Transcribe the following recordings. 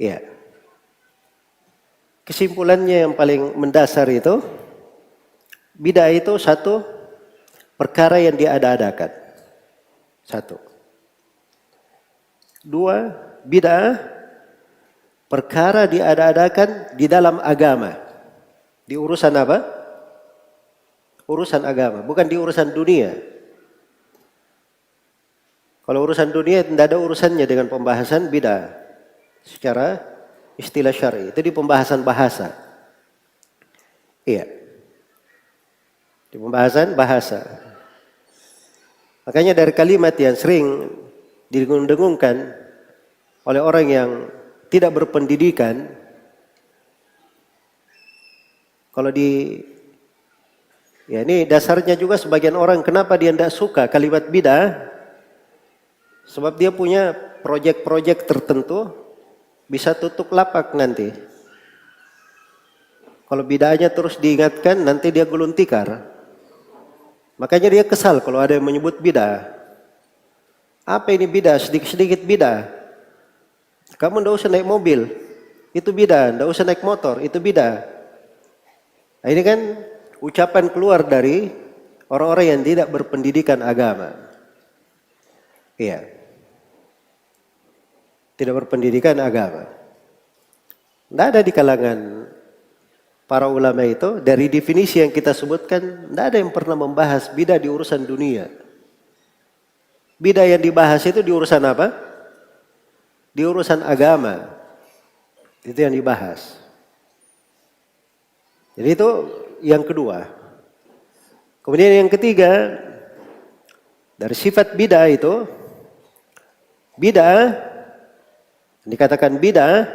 Ya. Kesimpulannya yang paling mendasar itu, bid'ah itu satu perkara yang diada-adakan. Satu. Dua, bid'ah perkara diada-adakan di dalam agama. Di urusan apa? Urusan agama, bukan di urusan dunia. Kalau urusan dunia tidak ada urusannya dengan pembahasan bid'ah secara istilah syar'i. Itu di pembahasan bahasa. Iya. Di pembahasan bahasa. Makanya dari kalimat yang sering didengung-dengungkan oleh orang yang tidak berpendidikan, kalau ya ini dasarnya juga sebagian orang kenapa dia tidak suka kalimat bid'ah, sebab dia punya proyek-proyek tertentu bisa tutup lapak nanti. Kalau bid'ahnya terus diingatkan nanti dia gulung tikar. Makanya dia kesal kalau ada yang menyebut bid'ah. Apa ini bid'ah? Sedikit-sedikit bid'ah. Kamu tidak usah naik mobil, itu bid'ah. Tidak usah naik motor, itu bid'ah. Nah, ini kan ucapan keluar dari orang-orang yang tidak berpendidikan agama. Iya. Tidak berpendidikan agama. Tidak ada di kalangan para ulama itu, dari definisi yang kita sebutkan, tidak ada yang pernah membahas bid'ah di urusan dunia. Bid'ah yang dibahas itu di urusan apa? Di urusan agama. Itu yang dibahas. Jadi itu yang kedua. Kemudian yang ketiga, dari sifat bid'ah itu, bid'ah, dikatakan bid'ah,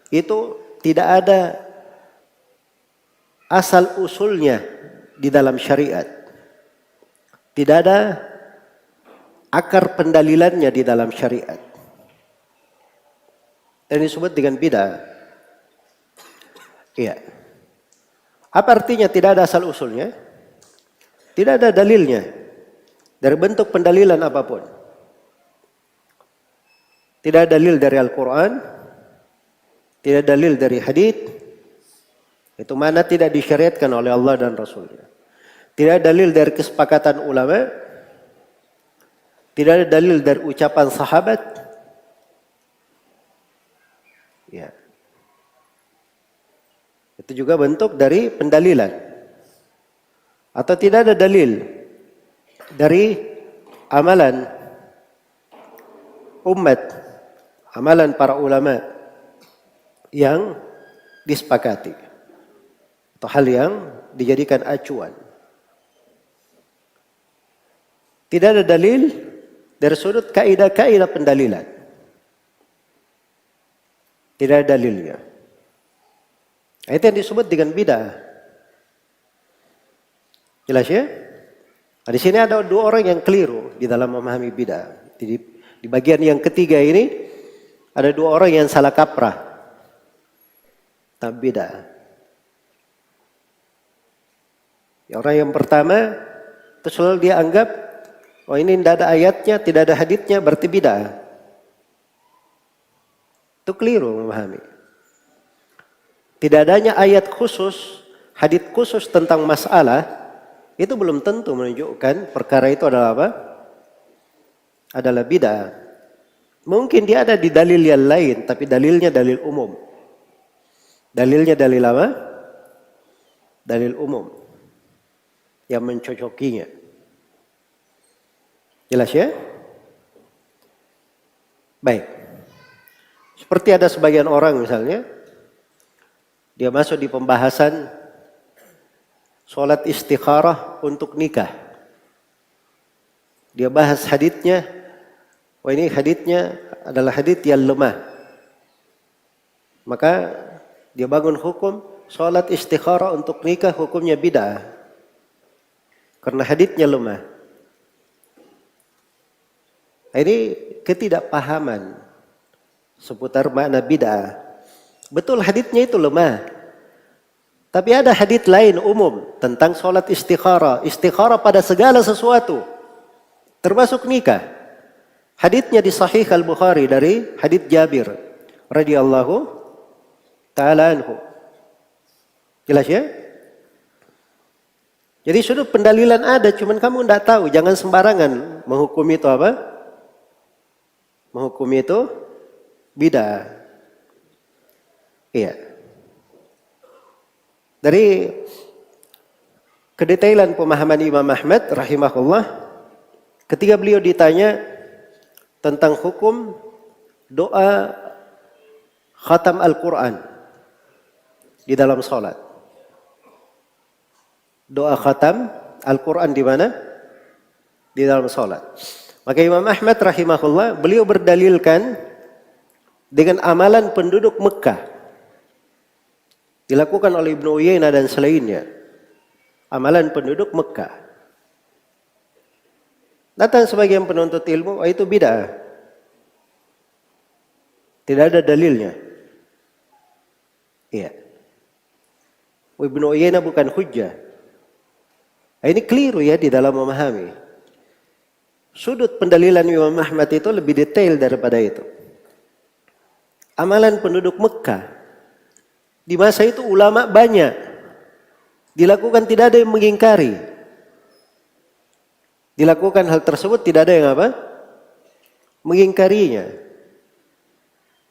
itu tidak ada asal usulnya di dalam syariat. Tidak ada akar pendalilannya di dalam syariat. Dan disebut dengan bid'ah. Iya. Apa artinya tidak ada asal usulnya? Tidak ada dalilnya dari bentuk pendalilan apapun. Tidak ada dalil dari Al-Quran, tidak ada dalil dari hadits. Itu mana tidak disyariatkan oleh Allah dan Rasulnya. Tidak ada dalil dari kesepakatan ulama, tidak ada dalil dari ucapan sahabat. Ya. Itu juga bentuk dari pendalilan. Atau tidak ada dalil dari amalan umat, amalan para ulama yang disepakati. Atau hal yang dijadikan acuan. Tidak ada dalil dari sudut kaidah-kaidah pendalilan. Tidak ada dalilnya. Itu yang disebut dengan bid'ah. Jelas ya? Nah, di sini ada dua orang yang keliru di dalam memahami bid'ah. Di bagian yang ketiga ini ada dua orang yang salah kaprah tentang bid'ah. Ya, orang yang pertama itu selalu dia anggap, oh ini tidak ada ayatnya, tidak ada haditsnya, berarti bid'ah. Itu keliru memahami. Tidak adanya ayat khusus, hadits khusus tentang masalah, itu belum tentu menunjukkan perkara itu adalah apa? Adalah bid'ah. Mungkin dia ada di dalil yang lain, tapi dalilnya dalil umum. Dalilnya dalil apa? Dalil umum. Yang mencocokinya. Jelas ya? Baik. Seperti ada sebagian orang misalnya, dia masuk di pembahasan sholat istikharah untuk nikah. Dia bahas haditsnya, wah ini haditsnya adalah hadits yang lemah. Maka dia bangun hukum sholat istikharah untuk nikah hukumnya bid'ah. Karena haditsnya lemah. Ini ketidakpahaman seputar makna bid'ah. Betul haditsnya itu lemah. Tapi ada hadits lain umum tentang sholat istikharah. Istikharah pada segala sesuatu. Termasuk nikah. Haditsnya di Sahih Al-Bukhari dari hadits Jabir radhiyallahu ta'ala anhu. Jelas ya? Jadi sudut pendalilan ada, cuman kamu tidak tahu. Jangan sembarangan menghukum itu apa? Menghukum itu bid'ah. Iya. Dari kedetailan pemahaman Imam Ahmad rahimahullah, ketika beliau ditanya tentang hukum doa khatam Al-Quran di dalam sholat. Doa khatam Al-Quran di mana? Di dalam sholat. Maka Imam Ahmad rahimahullah, beliau berdalilkan dengan amalan penduduk Mekah. Dilakukan oleh Ibnu Uyainah dan selainnya. Amalan penduduk Mekah. Datang sebagian penuntut ilmu, itu bid'ah. Tidak ada dalilnya. Iya. Ibnu Uyainah bukan hujjah. Ini keliru ya di dalam memahami. Sudut pendalilan Imam Ahmad itu lebih detail daripada itu. Amalan penduduk Mekah. Di masa itu ulama banyak. Dilakukan, tidak ada yang mengingkari. Dilakukan hal tersebut, tidak ada yang apa? Mengingkarinya.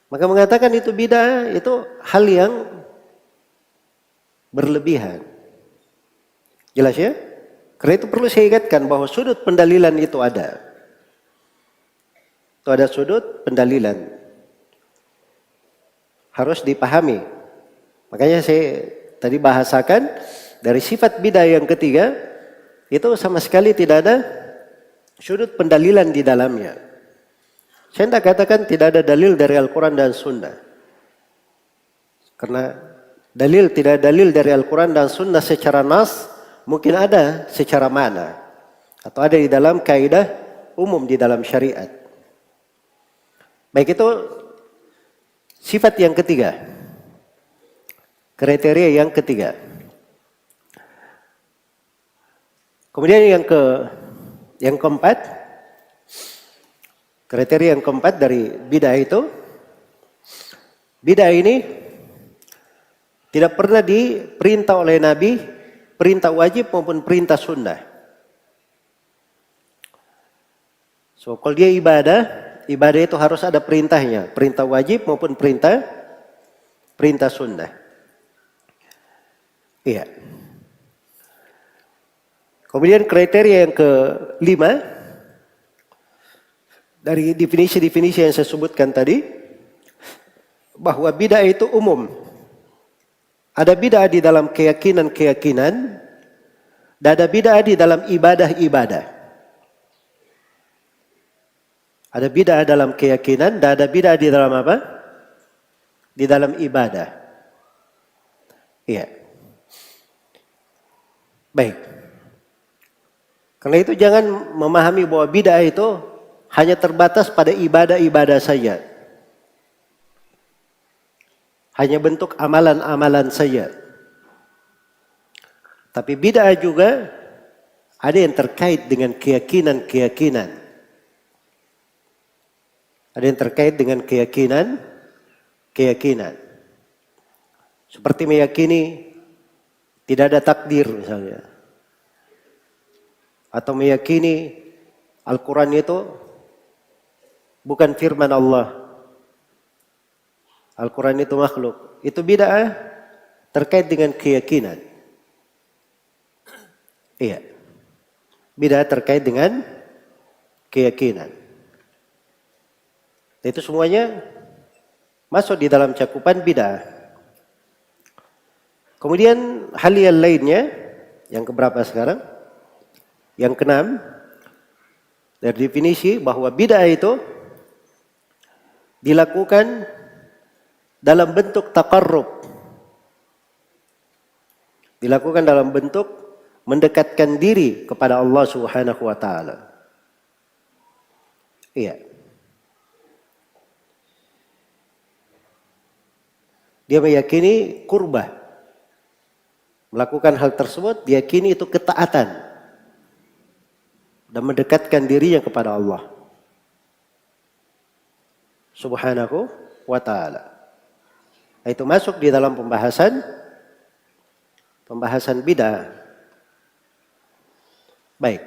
Maka mengatakan itu bid'ah, itu hal yang berlebihan. Jelas ya? Karena itu perlu saya ingatkan bahwa sudut pendalilan itu ada. Itu ada sudut pendalilan. Harus dipahami. Makanya saya tadi bahasakan dari sifat bid'ah yang ketiga, itu sama sekali tidak ada sudut pendalilan di dalamnya. Saya tidak katakan tidak ada dalil dari Al-Quran dan Sunnah. Karena tidak ada dalil dari Al-Quran dan Sunnah secara nas, mungkin ada secara makna. Atau ada di dalam kaidah umum di dalam syariat. Baik, itu sifat yang ketiga. Kriteria yang ketiga. Kemudian yang keempat, kriteria yang keempat dari bid'ah itu, bid'ah ini tidak pernah diperintah oleh Nabi, perintah wajib maupun perintah sunnah. So, kalau dia ibadah itu harus ada perintahnya, perintah wajib maupun perintah sunnah. Iya. Kemudian kriteria yang kelima, dari definisi-definisi yang saya sebutkan tadi, bahwa bid'ah itu umum. Ada bid'ah di dalam keyakinan-keyakinan, dan ada bid'ah di dalam ibadah-ibadah. Ada bid'ah dalam keyakinan, dan ada bid'ah di dalam apa? Di dalam ibadah. Iya. Baik. Karena itu jangan memahami bahwa bid'ah itu hanya terbatas pada ibadah-ibadah saja. Hanya bentuk amalan-amalan saja. Tapi bid'ah juga ada yang terkait dengan keyakinan-keyakinan. Ada yang terkait dengan keyakinan. Seperti meyakini tidak ada takdir misalnya. Atau meyakini Al-Quran itu bukan firman Allah. Al-Quran itu makhluk. Itu bid'ah terkait dengan keyakinan. Iya. Bid'ah terkait dengan keyakinan. Itu semuanya masuk di dalam cakupan bid'ah. Kemudian hal yang lainnya, yang keberapa sekarang? Yang keenam, dari definisi bahwa bid'ah itu dilakukan dalam bentuk taqarrub. Dilakukan dalam bentuk mendekatkan diri kepada Allah Subhanahu wa taala. Iya. Dia meyakini kurbah. Melakukan hal tersebut, diyakini itu ketaatan. Dan mendekatkan dirinya kepada Allah Subhanahu wa ta'ala. Itu masuk di dalam pembahasan bid'ah. Baik.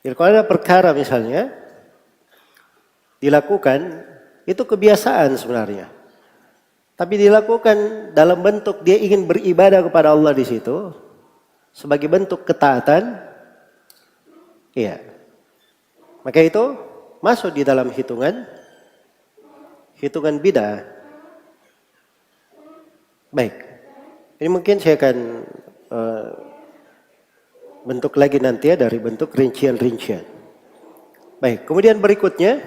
Jadi kalau ada perkara misalnya dilakukan, itu kebiasaan sebenarnya. Tapi dilakukan dalam bentuk dia ingin beribadah kepada Allah di situ sebagai bentuk ketaatan, iya. Maka itu masuk di dalam hitungan bid'ah. Baik. Ini mungkin saya akan bentuk lagi nanti ya dari bentuk rincian-rincian. Baik, kemudian berikutnya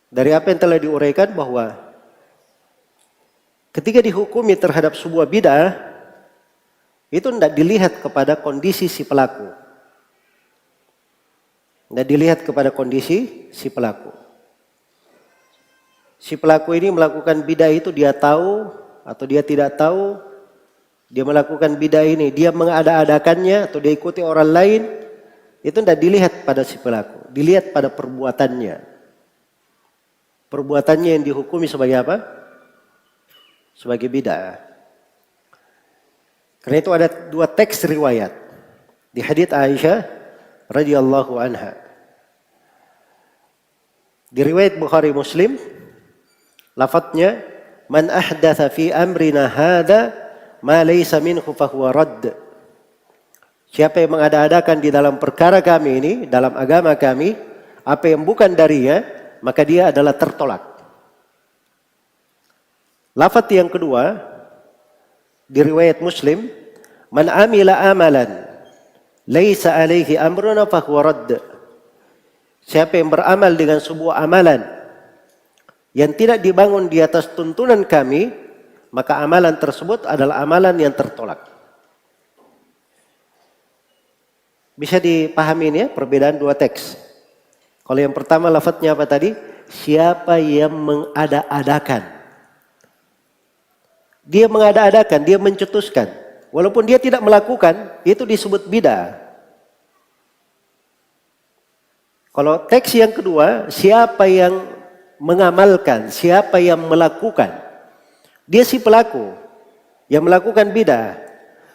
dari apa yang telah diuraikan bahwa ketika dihukumi terhadap sebuah bid'ah itu tidak dilihat kepada kondisi si pelaku. Tidak dilihat kepada kondisi si pelaku. Si pelaku ini melakukan bid'ah itu dia tahu atau dia tidak tahu. Dia melakukan bid'ah ini, dia mengada-adakannya atau dia ikuti orang lain. Itu tidak dilihat pada si pelaku. Dilihat pada perbuatannya. Perbuatannya yang dihukumi sebagai apa? Sebagai bid'ah. Karena itu ada dua teks riwayat. Di hadits Aisyah radhiyallahu anha. Di riwayat Bukhari Muslim, lafadznya, "Man ahdatsa fi amrina hadza ma laysa minhu fahuwa radd." Siapa yang mengada-adakan di dalam perkara kami ini, dalam agama kami, apa yang bukan darinya, maka dia adalah tertolak. Lafadz yang kedua, di riwayat Muslim, "Man amila amalan laysa alaihi amruna fahuwa radd." Siapa yang beramal dengan sebuah amalan yang tidak dibangun di atas tuntunan kami, maka amalan tersebut adalah amalan yang tertolak. Bisa dipahami ini ya, perbedaan dua teks. Kalau yang pertama lafadznya apa tadi? Siapa yang mengada-adakan. Dia mengada-adakan, dia mencetuskan. Walaupun dia tidak melakukan, itu disebut bid'ah. Kalau teks yang kedua, siapa yang mengamalkan, siapa yang melakukan. Dia si pelaku yang melakukan bid'ah.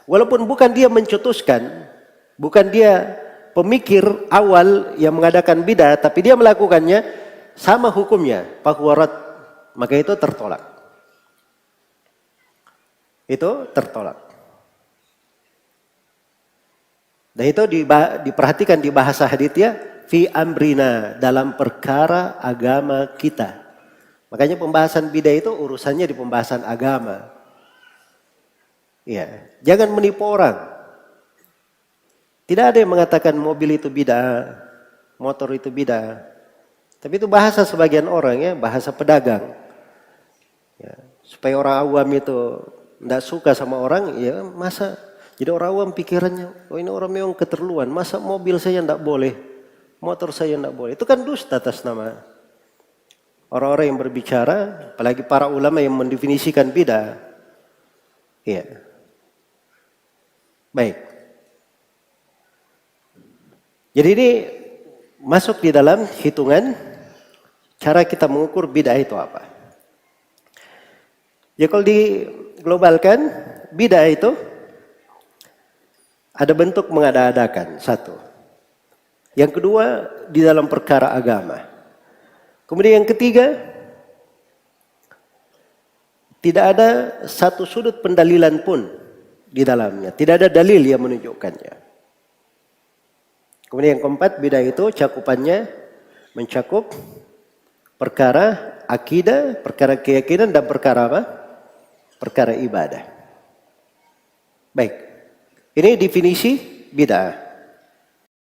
Walaupun bukan dia mencetuskan, bukan dia pemikir awal yang mengadakan bid'ah, tapi dia melakukannya, sama hukumnya, fahuwarat, maka itu tertolak. Itu tertolak. Dan itu diperhatikan di bahasa haditsnya, fi amrina, dalam perkara agama kita. Makanya pembahasan bid'ah itu urusannya di pembahasan agama. Iya, jangan menipu orang. Tidak ada yang mengatakan mobil itu bid'ah, motor itu bid'ah. Tapi itu bahasa sebagian orang ya, bahasa pedagang. Ya, supaya orang awam itu tidak suka sama orang, ya masa jadi orang awam pikirannya, oh ini orang memang keterlaluan, masa mobil saya tidak boleh, motor saya tidak boleh. Itu kan dusta atas nama orang-orang yang berbicara, apalagi para ulama yang mendefinisikan bid'ah. Iya. Baik. Jadi ini masuk di dalam hitungan cara kita mengukur bid'ah itu apa. Ya kalau diglobalkan, bid'ah itu ada bentuk mengada-adakan, satu. Yang kedua, di dalam perkara agama. Kemudian yang ketiga, tidak ada satu sudut pendalilan pun di dalamnya. Tidak ada dalil yang menunjukkannya. Kemudian yang keempat, bid'ah itu cakupannya mencakup perkara akidah, perkara keyakinan, dan perkara apa? Perkara ibadah. Baik, ini definisi bid'ah.